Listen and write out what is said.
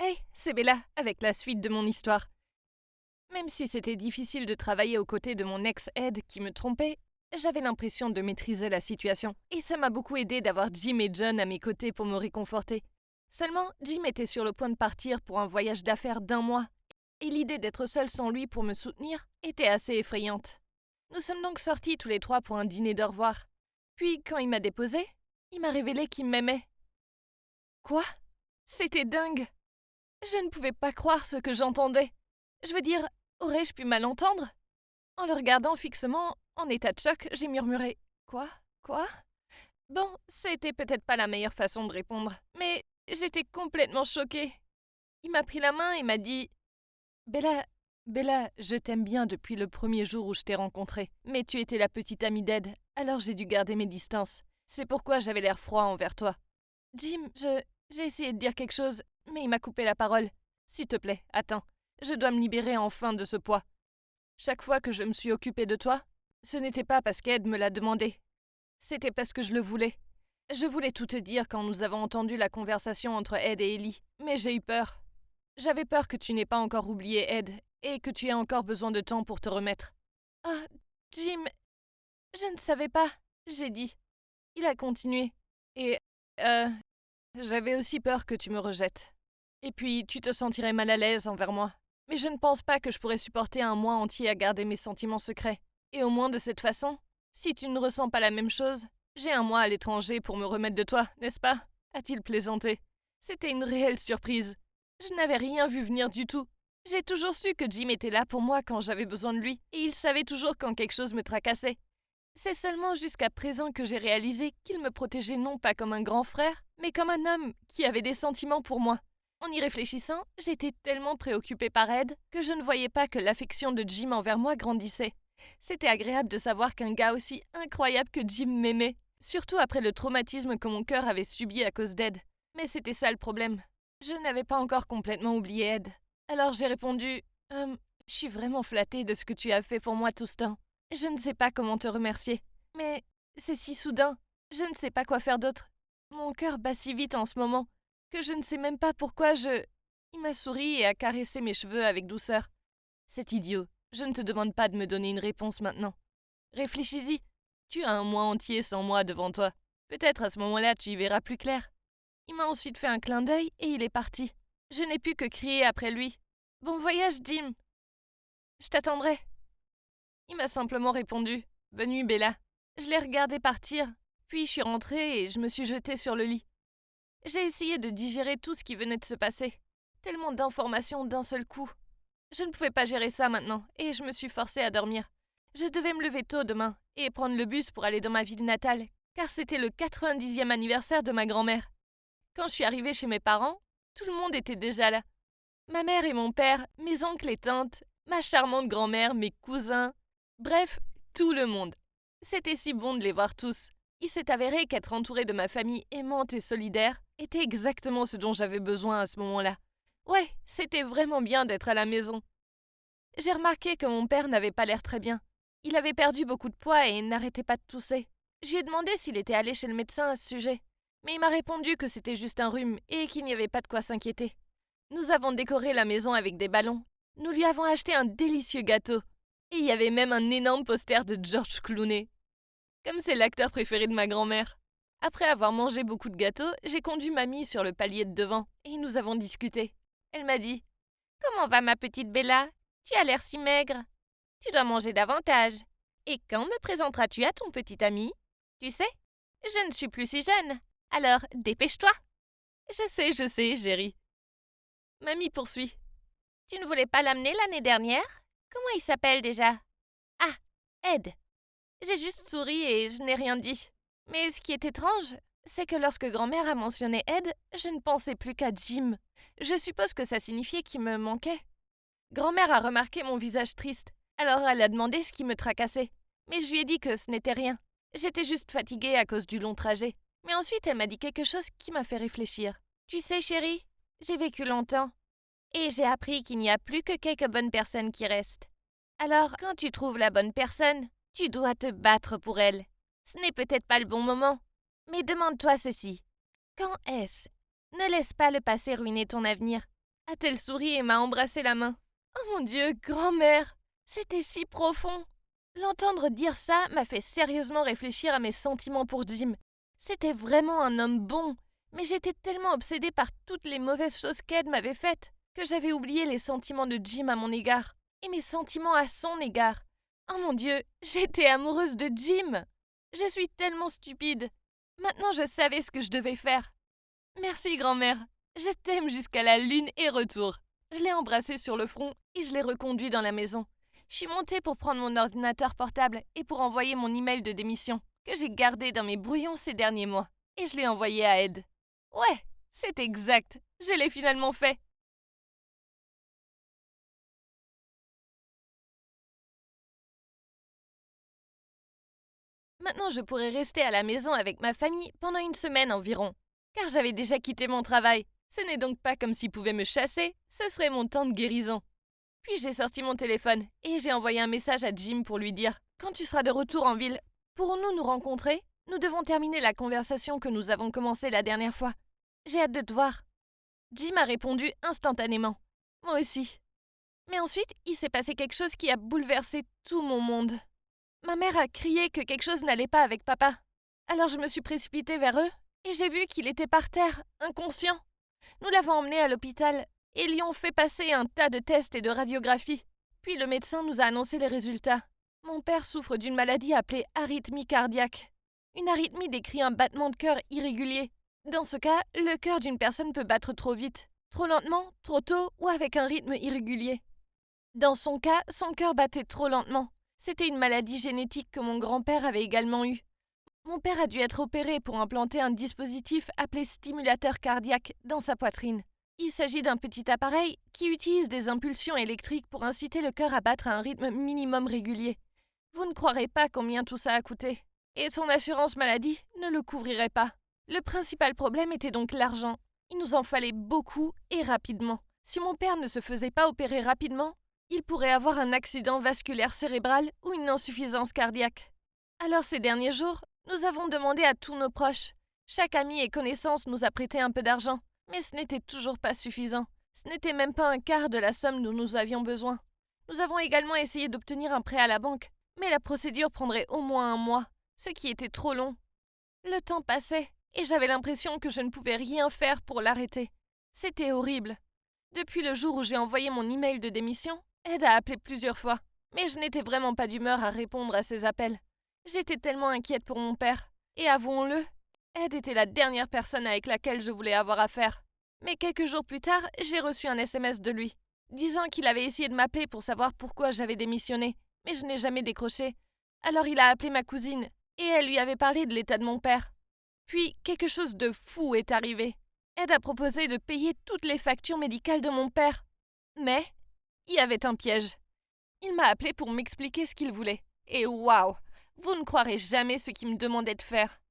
Hey, c'est Bella, avec la suite de mon histoire. Même si c'était difficile de travailler aux côtés de mon ex-Ed qui me trompait, j'avais l'impression de maîtriser la situation. Et ça m'a beaucoup aidé d'avoir Jim et John à mes côtés pour me réconforter. Seulement, Jim était sur le point de partir pour un voyage d'affaires d'1 mois, et l'idée d'être seule sans lui pour me soutenir était assez effrayante. Nous sommes donc sortis tous les trois pour un dîner d'au revoir. Puis, quand il m'a déposé, il m'a révélé qu'il m'aimait. Quoi? C'était dingue! Je ne pouvais pas croire ce que j'entendais. Je veux dire, aurais-je pu mal entendre? En le regardant fixement, en état de choc, j'ai murmuré: Quoi? Quoi? Bon, c'était peut-être pas la meilleure façon de répondre, mais j'étais complètement choquée. Il m'a pris la main et m'a dit: Bella, Bella, je t'aime bien depuis le premier jour où je t'ai rencontrée, mais tu étais la petite amie d'Ed, alors j'ai dû garder mes distances. C'est pourquoi j'avais l'air froid envers toi. Jim, j'ai essayé de dire quelque chose, mais il m'a coupé la parole. S'il te plaît, attends. Je dois me libérer enfin de ce poids. Chaque fois que je me suis occupée de toi, ce n'était pas parce qu'Ed me l'a demandé. C'était parce que je le voulais. Je voulais tout te dire quand nous avons entendu la conversation entre Ed et Ellie, mais j'ai eu peur. J'avais peur que tu n'aies pas encore oublié Ed et que tu aies encore besoin de temps pour te remettre. Ah, Jim, je ne savais pas, j'ai dit. Il a continué. Et, euh, j'avais aussi peur que tu me rejettes. Et puis, tu te sentirais mal à l'aise envers moi. Mais je ne pense pas que je pourrais supporter un mois entier à garder mes sentiments secrets. Et au moins de cette façon, si tu ne ressens pas la même chose, j'ai un mois à l'étranger pour me remettre de toi, n'est-ce pas? A-t-il plaisanté. C'était une réelle surprise. Je n'avais rien vu venir du tout. J'ai toujours su que Jim était là pour moi quand j'avais besoin de lui, et il savait toujours quand quelque chose me tracassait. C'est seulement jusqu'à présent que j'ai réalisé qu'il me protégeait non pas comme un grand frère, mais comme un homme qui avait des sentiments pour moi. En y réfléchissant, j'étais tellement préoccupée par Ed que je ne voyais pas que l'affection de Jim envers moi grandissait. C'était agréable de savoir qu'un gars aussi incroyable que Jim m'aimait, surtout après le traumatisme que mon cœur avait subi à cause d'Ed. Mais c'était ça le problème. Je n'avais pas encore complètement oublié Ed. Alors j'ai répondu: je suis vraiment flattée de ce que tu as fait pour moi tout ce temps. Je ne sais pas comment te remercier. Mais c'est si soudain. Je ne sais pas quoi faire d'autre. Mon cœur bat si vite en ce moment que je ne sais même pas pourquoi je... Il m'a souri et a caressé mes cheveux avec douceur. C'est idiot. Je ne te demande pas de me donner une réponse maintenant. Réfléchis-y. Tu as un mois entier sans moi devant toi. Peut-être à ce moment-là tu y verras plus clair. Il m'a ensuite fait un clin d'œil et il est parti. Je n'ai pu que crier après lui: Bon voyage, Jim. Je t'attendrai. Il m'a simplement répondu: Bonne nuit, Bella. Je l'ai regardé partir, puis je suis rentrée et je me suis jetée sur le lit. J'ai essayé de digérer tout ce qui venait de se passer. Tellement d'informations d'un seul coup. Je ne pouvais pas gérer ça maintenant, et je me suis forcée à dormir. Je devais me lever tôt demain et prendre le bus pour aller dans ma ville natale, car c'était le 90e anniversaire de ma grand-mère. Quand je suis arrivée chez mes parents, tout le monde était déjà là. Ma mère et mon père, mes oncles et tantes, ma charmante grand-mère, mes cousins, bref, tout le monde. C'était si bon de les voir tous. Il s'est avéré qu'être entouré de ma famille aimante et solidaire était exactement ce dont j'avais besoin à ce moment-là. Ouais, c'était vraiment bien d'être à la maison. J'ai remarqué que mon père n'avait pas l'air très bien. Il avait perdu beaucoup de poids et n'arrêtait pas de tousser. Je lui ai demandé s'il était allé chez le médecin à ce sujet, mais il m'a répondu que c'était juste un rhume et qu'il n'y avait pas de quoi s'inquiéter. Nous avons décoré la maison avec des ballons. Nous lui avons acheté un délicieux gâteau. Et il y avait même un énorme poster de George Clooney. Comme c'est l'acteur préféré de ma grand-mère. Après avoir mangé beaucoup de gâteaux, j'ai conduit mamie sur le palier de devant et nous avons discuté. Elle m'a dit: Comment va ma petite Bella? Tu as l'air si maigre. Tu dois manger davantage. Et quand me présenteras-tu à ton petit ami? Tu sais, je ne suis plus si jeune. Alors, dépêche-toi. Je sais, j'ai ri. Mamie poursuit: Tu ne voulais pas l'amener l'année dernière? Comment il s'appelle déjà? Ah, Ed. J'ai juste souri et je n'ai rien dit. Mais ce qui est étrange, c'est que lorsque grand-mère a mentionné Ed, je ne pensais plus qu'à Jim. Je suppose que ça signifiait qu'il me manquait. Grand-mère a remarqué mon visage triste, alors elle a demandé ce qui me tracassait. Mais je lui ai dit que ce n'était rien. J'étais juste fatiguée à cause du long trajet. Mais ensuite, elle m'a dit quelque chose qui m'a fait réfléchir. Tu sais, chérie, j'ai vécu longtemps. Et j'ai appris qu'il n'y a plus que quelques bonnes personnes qui restent. Alors, quand tu trouves la bonne personne, tu dois te battre pour elle. Ce n'est peut-être pas le bon moment, mais demande-toi ceci. Quand est-ce? Ne laisse pas le passé ruiner ton avenir. A-t-elle souri et m'a embrassé la main. Oh mon Dieu, grand-mère! C'était si profond! L'entendre dire ça m'a fait sérieusement réfléchir à mes sentiments pour Jim. C'était vraiment un homme bon, mais j'étais tellement obsédée par toutes les mauvaises choses qu'Ed m'avait faites que j'avais oublié les sentiments de Jim à mon égard et mes sentiments à son égard. Oh mon Dieu, j'étais amoureuse de Jim! Je suis tellement stupide. Maintenant, je savais ce que je devais faire. Merci, grand-mère. Je t'aime jusqu'à la lune et retour. Je l'ai embrassé sur le front et je l'ai reconduit dans la maison. Je suis montée pour prendre mon ordinateur portable et pour envoyer mon email de démission, que j'ai gardé dans mes brouillons ces derniers mois. Et je l'ai envoyé à Ed. Ouais, c'est exact. Je l'ai finalement fait. Maintenant, je pourrais rester à la maison avec ma famille pendant une semaine environ, car j'avais déjà quitté mon travail. Ce n'est donc pas comme s'ils pouvaient me chasser, ce serait mon temps de guérison. Puis j'ai sorti mon téléphone et j'ai envoyé un message à Jim pour lui dire: Quand tu seras de retour en ville, pourrons-nous nous rencontrer? Nous devons terminer la conversation que nous avons commencée la dernière fois. J'ai hâte de te voir. Jim a répondu instantanément. Moi aussi. Mais ensuite, il s'est passé quelque chose qui a bouleversé tout mon monde. Ma mère a crié que quelque chose n'allait pas avec papa. Alors je me suis précipitée vers eux et j'ai vu qu'il était par terre, inconscient. Nous l'avons emmené à l'hôpital et lui ont fait passer un tas de tests et de radiographies. Puis le médecin nous a annoncé les résultats. Mon père souffre d'une maladie appelée arythmie cardiaque. Une arythmie décrit un battement de cœur irrégulier. Dans ce cas, le cœur d'une personne peut battre trop vite, trop lentement, trop tôt ou avec un rythme irrégulier. Dans son cas, son cœur battait trop lentement. C'était une maladie génétique que mon grand-père avait également eue. Mon père a dû être opéré pour implanter un dispositif appelé stimulateur cardiaque dans sa poitrine. Il s'agit d'un petit appareil qui utilise des impulsions électriques pour inciter le cœur à battre à un rythme minimum régulier. Vous ne croirez pas combien tout ça a coûté. Et son assurance maladie ne le couvrirait pas. Le principal problème était donc l'argent. Il nous en fallait beaucoup et rapidement. Si mon père ne se faisait pas opérer rapidement, il pourrait avoir un accident vasculaire cérébral ou une insuffisance cardiaque. Alors ces derniers jours, nous avons demandé à tous nos proches. Chaque ami et connaissance nous a prêté un peu d'argent, mais ce n'était toujours pas suffisant. Ce n'était même pas un quart de la somme dont nous avions besoin. Nous avons également essayé d'obtenir un prêt à la banque, mais la procédure prendrait au moins un mois, ce qui était trop long. Le temps passait, et j'avais l'impression que je ne pouvais rien faire pour l'arrêter. C'était horrible. Depuis le jour où j'ai envoyé mon email de démission, Ed a appelé plusieurs fois, mais je n'étais vraiment pas d'humeur à répondre à ses appels. J'étais tellement inquiète pour mon père. Et avouons-le, Ed était la dernière personne avec laquelle je voulais avoir affaire. Mais quelques jours plus tard, j'ai reçu un SMS de lui, disant qu'il avait essayé de m'appeler pour savoir pourquoi j'avais démissionné, mais je n'ai jamais décroché. Alors il a appelé ma cousine, et elle lui avait parlé de l'état de mon père. Puis quelque chose de fou est arrivé. Ed a proposé de payer toutes les factures médicales de mon père. Mais il y avait un piège. Il m'a appelé pour m'expliquer ce qu'il voulait. Et waouh! Vous ne croirez jamais ce qu'il me demandait de faire.